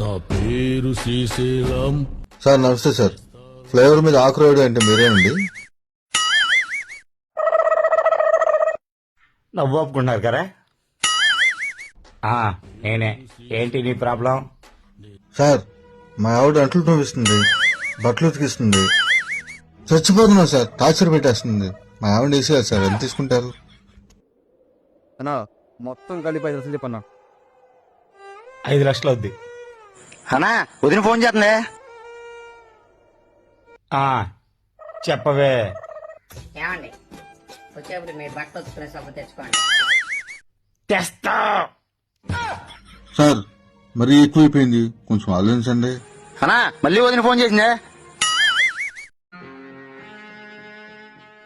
నా పేరు శ్రీశైలం. సార్ నమస్తే సార్. ఫ్లేవర్ మీద ఆకురోడు అంటే మీరేనండి? నవ్వు ఒప్పుకుంటున్నారు కదా? నేనే. ఏంటి నీ ప్రాబ్లం? సార్ మా ఆవిడ అంట్లు తోమిస్తుంది, బట్టలు ఉతికిస్తుంది, చచ్చిపోతున్నా సార్. టార్చర్ పెట్టేస్తుంది. మా ఆవిడ వేసేయాలి సార్. ఎంత తీసుకుంటారు? అన్నా మొత్తం కలిపి 5 లక్షలు చెప్పన్నా. 5 లక్షలు అవుద్ది. అన్నా వదిన ఫోన్ చేస్తుంది. చెప్పవే. ఏమండి వచ్చేప్పుడు మీరు బట్టలు వచ్చుకునే సబ్బు తెచ్చుకోండి. తెస్తా. సార్ మరీ ఎక్కువైపోయింది, కొంచెం ఆలోచించండి. అన్నా మళ్ళీ వదిన ఫోన్ చేసిందే.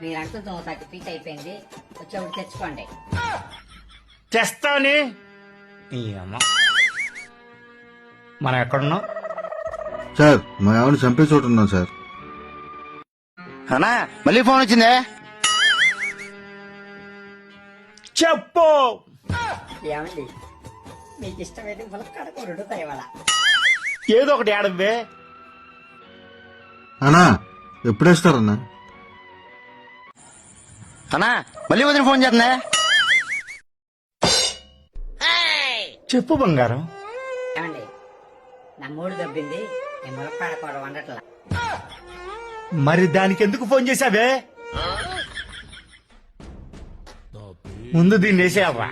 మీరు అంటూ 30 ఫీట్ అయిపోయింది, వచ్చేప్పుడు తెచ్చుకోండి. తెస్తాని. ఈ అమ్మ మనం ఎక్కడున్నాం? సార్ మా ఆవిడ చంపే చోటు ఉన్నాం సార్. అన్నా మళ్ళీ ఫోన్ వచ్చిందే. చెప్పు. ఏమండి మీకు ఇష్టమైతే ములక్కాడ కూరడు ఇవాళ. ఏదో ఒకటి ఆడవే. అన్నా ఎప్పుడేస్తారన్నా? అన్నా మళ్ళీ వదిన ఫోన్ చేస్తుందే. చెప్పు బంగారం. ఏమండి నా మూడు దబ్బింది, నేను ములక్కాడ కూర వండట్లా. మరి దానికి ఎందుకు ఫోన్ చేశావే? ముందు దీన్ని వేసేయాలరా.